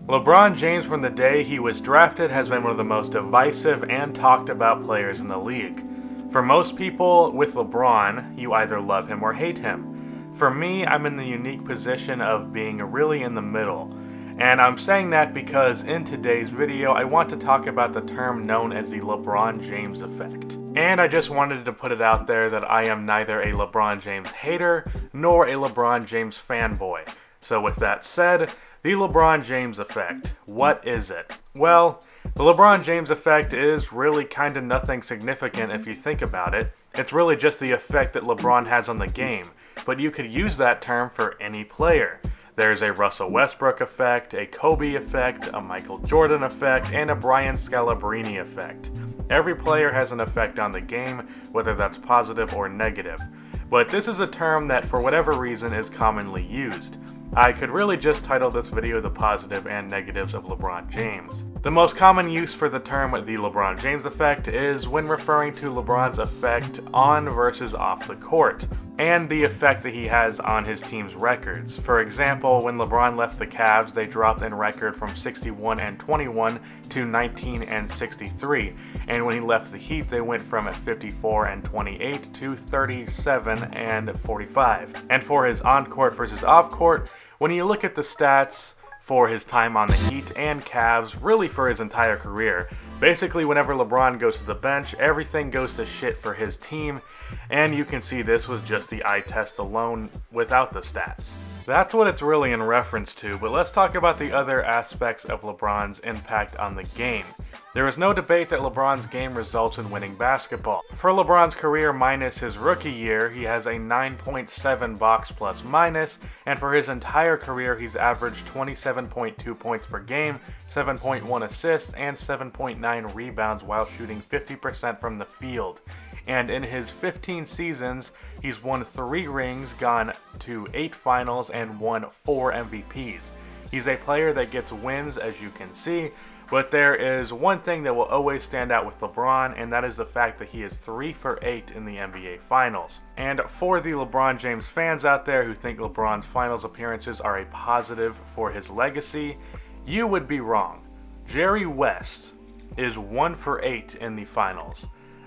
LeBron James, from the day he was drafted, has been one of the most divisive and talked about players in the league. For most people with LeBron, you either love him or hate him. For me, I'm in the unique position of being really in the middle. And I'm saying that because in today's video, I want to talk about the term known as the LeBron James effect. And I just wanted to put it out there that I am neither a LeBron James hater nor a LeBron James fanboy. So with that said, the LeBron James effect. What is it? Well, the LeBron James effect is really kind of nothing significant if you think about it. It's really just the effect that LeBron has on the game, but you could use that term for any player. There's a Russell Westbrook effect, a Kobe effect, a Michael Jordan effect, and a Brian Scalabrine effect. Every player has an effect on the game, whether that's positive or negative. But this is a term that, for whatever reason, is commonly used. I could really just title this video The Positive and Negatives of LeBron James. The most common use for the term the LeBron James effect is when referring to LeBron's effect on versus off the court, and the effect that he has on his team's records. For example, when LeBron left the Cavs, they dropped in record from 61-21 to 19-63, and when he left the Heat, they went from 54-28 to 37-45. And for his on-court versus off-court, when you look at the stats for his time on the Heat and Cavs, really for his entire career, basically whenever LeBron goes to the bench, everything goes to shit for his team, and you can see this was just the eye test alone without the stats. That's what it's really in reference to, but let's talk about the other aspects of LeBron's impact on the game. There is no debate that LeBron's game results in winning basketball. For LeBron's career minus his rookie year, he has a 9.7 box plus minus, and for his entire career he's averaged 27.2 points per game, 7.1 assists, and 7.9 rebounds while shooting 50% from the field. And in his 15 seasons, he's won 3 rings, gone to 8 finals, and won 4 MVPs. He's a player that gets wins, as you can see, but there is one thing that will always stand out with LeBron, and that is the fact that he is 3 for 8 in the NBA Finals. And for the LeBron James fans out there who think LeBron's finals appearances are a positive for his legacy, you would be wrong. Jerry West is 1 for 8 in the finals.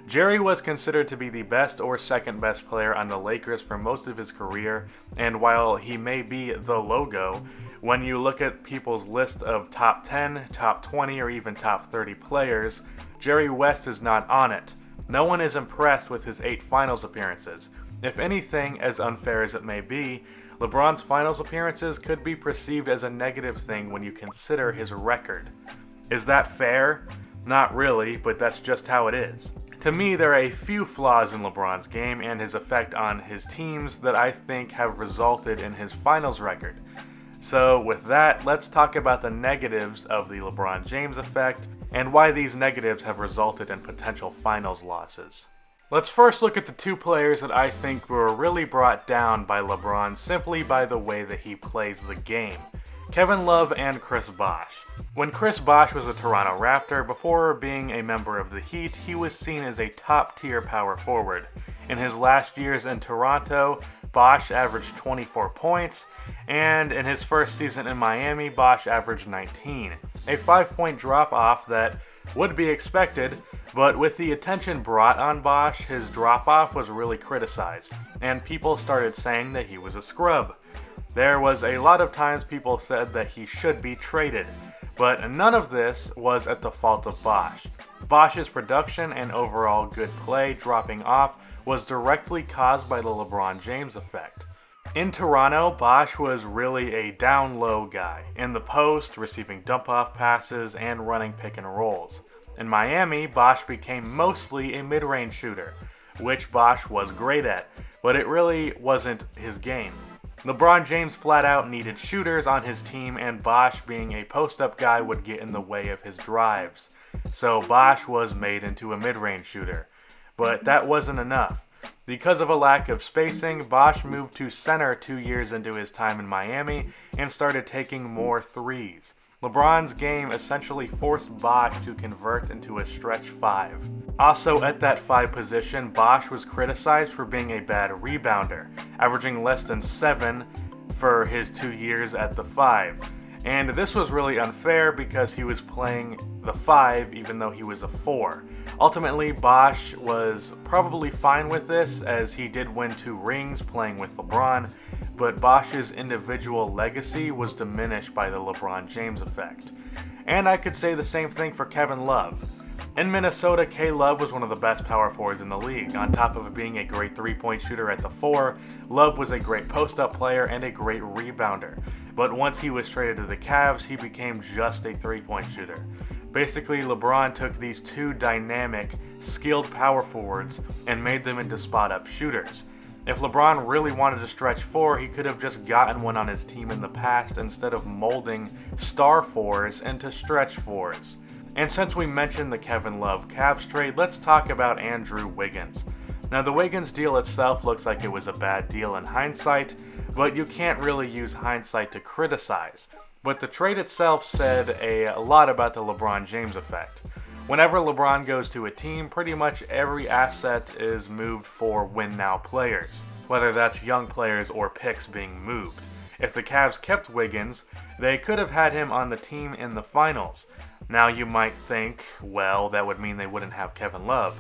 Jerry was considered to be the best or second best player on the Lakers for most of his career, and while he may be the logo, when you look at people's list of top 10, top 20, or even top 30 players, Jerry West is not on it. No one is impressed with his 8 finals appearances. If anything, as unfair as it may be, LeBron's finals appearances could be perceived as a negative thing when you consider his record. Is that fair? Not really, but that's just how it is. To me, there are a few flaws in LeBron's game and his effect on his teams that I think have resulted in his finals record. So with that, let's talk about the negatives of the LeBron James effect and why these negatives have resulted in potential finals losses. Let's first look at the 2 players that I think were really brought down by LeBron simply by the way that he plays the game. Kevin Love and Chris Bosh. When Chris Bosh was a Toronto Raptor, before being a member of the Heat, he was seen as a top-tier power forward. In his last years in Toronto, Bosh averaged 24 points, and in his first season in Miami, Bosh averaged 19. A 5-point drop-off that would be expected, but with the attention brought on Bosh, his drop-off was really criticized, and people started saying that he was a scrub. There was a lot of times people said that he should be traded, but none of this was at the fault of Bosh. Bosh's production and overall good play dropping off was directly caused by the LeBron James effect. In Toronto, Bosh was really a down-low guy, in the post, receiving dump-off passes and running pick and rolls. In Miami, Bosh became mostly a mid-range shooter, which Bosh was great at, but it really wasn't his game. LeBron James flat out needed shooters on his team, and Bosh, being a post-up guy, would get in the way of his drives. So Bosh was made into a mid-range shooter. But that wasn't enough. Because of a lack of spacing, Bosh moved to center 2 years into his time in Miami and started taking more threes. LeBron's game essentially forced Bosh to convert into a stretch 5. Also at that 5 position, Bosh was criticized for being a bad rebounder, averaging less than 7 for his 2 years at the 5. And this was really unfair because he was playing the 5 even though he was a 4. Ultimately, Bosh was probably fine with this as he did win 2 rings playing with LeBron, but Bosh's individual legacy was diminished by the LeBron James effect. And I could say the same thing for Kevin Love. In Minnesota, K-Love was one of the best power forwards in the league. On top of being a great three-point shooter at the 4, Love was a great post-up player and a great rebounder. But once he was traded to the Cavs, he became just a three-point shooter. Basically, LeBron took these 2 dynamic, skilled power forwards and made them into spot-up shooters. If LeBron really wanted to stretch 4, he could have just gotten one on his team in the past instead of molding star 4s into stretch 4s. And since we mentioned the Kevin Love Cavs trade, let's talk about Andrew Wiggins. Now, the Wiggins deal itself looks like it was a bad deal in hindsight, but you can't really use hindsight to criticize. But the trade itself said a lot about the LeBron James effect. Whenever LeBron goes to a team, pretty much every asset is moved for win-now players, whether that's young players or picks being moved. If the Cavs kept Wiggins, they could have had him on the team in the finals. Now you might think, well, that would mean they wouldn't have Kevin Love.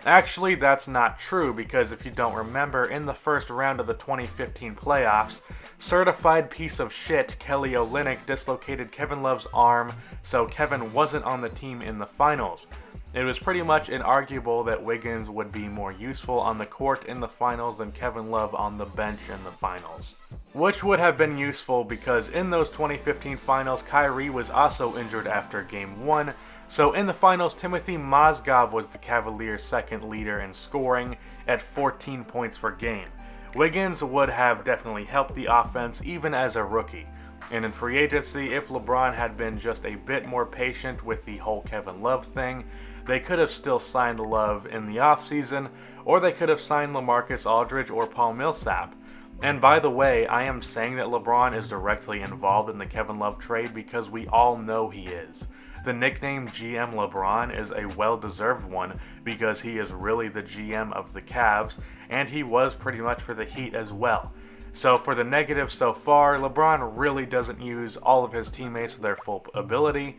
Actually, that's not true because if you don't remember, in the first round of the 2015 playoffs, certified piece of shit Kelly Olynyk dislocated Kevin Love's arm, so Kevin wasn't on the team in the finals. It was pretty much inarguable that Wiggins would be more useful on the court in the finals than Kevin Love on the bench in the finals. Which would have been useful because in those 2015 finals, Kyrie was also injured after Game 1, so in the finals, Timothy Mozgov was the Cavaliers' second leader in scoring at 14 points per game. Wiggins would have definitely helped the offense even as a rookie. And in free agency, if LeBron had been just a bit more patient with the whole Kevin Love thing, they could have still signed Love in the offseason, or they could have signed LaMarcus Aldridge or Paul Millsap. And by the way, I am saying that LeBron is directly involved in the Kevin Love trade because we all know he is. The nickname GM LeBron is a well-deserved one because he is really the GM of the Cavs, and he was pretty much for the Heat as well. So for the negative so far, LeBron really doesn't use all of his teammates to their full ability,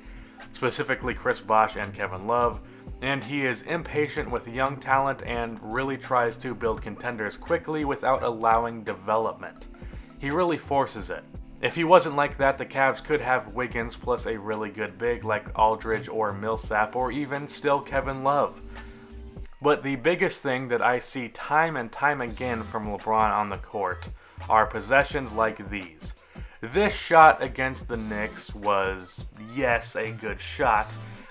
specifically Chris Bosh and Kevin Love, and he is impatient with young talent and really tries to build contenders quickly without allowing development. He really forces it. If he wasn't like that, the Cavs could have Wiggins plus a really good big like Aldridge or Millsap or even still Kevin Love. But the biggest thing that I see time and time again from LeBron on the court are possessions like these. This shot against the Knicks was, yes, a good shot,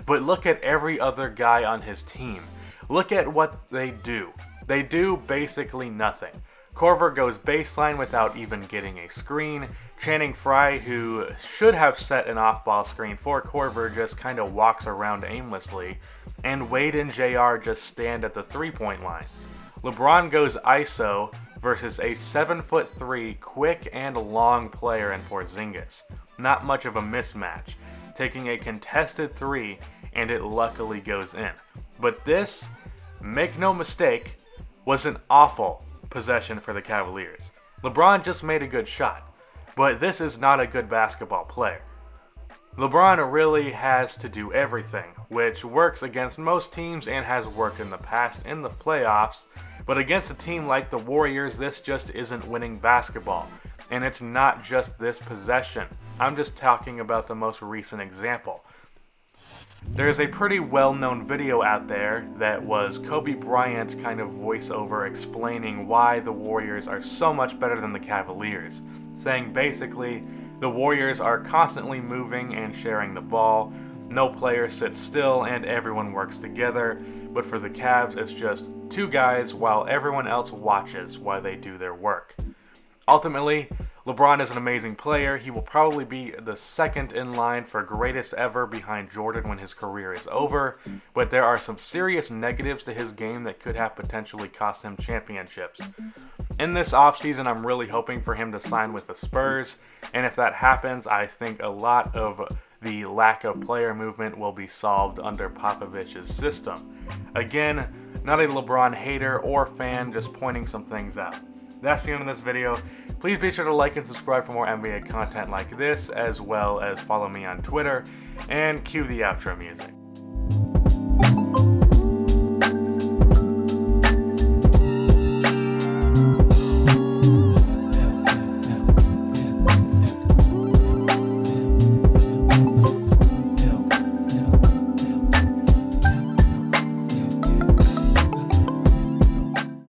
but look at every other guy on his team. Look at what they do. They do basically nothing. Korver goes baseline without even getting a screen. Channing Frye, who should have set an off-ball screen for Korver, just kind of walks around aimlessly. And Wade and JR just stand at the three-point line. LeBron goes ISO versus a 7'3" quick and long player in Porzingis. Not much of a mismatch. Taking a contested 3 and it luckily goes in. But this, make no mistake, was an awful possession for the Cavaliers. LeBron just made a good shot, but this is not a good basketball player. LeBron really has to do everything, which works against most teams and has worked in the past in the playoffs, but against a team like the Warriors, this just isn't winning basketball. And it's not just this possession. I'm just talking about the most recent example. There's a pretty well-known video out there that was Kobe Bryant kind of voiceover explaining why the Warriors are so much better than the Cavaliers, saying basically the Warriors are constantly moving and sharing the ball, no player sits still and everyone works together, but for the Cavs it's just two guys while everyone else watches while they do their work. Ultimately, LeBron is an amazing player. He will probably be the second in line for greatest ever behind Jordan when his career is over, but there are some serious negatives to his game that could have potentially cost him championships. In this offseason, I'm really hoping for him to sign with the Spurs, and if that happens, I think a lot of the lack of player movement will be solved under Popovich's system. Again, not a LeBron hater or fan, just pointing some things out. that's the end of this video. Please be sure to like and subscribe for more NBA content like this, as well as follow me on Twitter, and cue the outro music.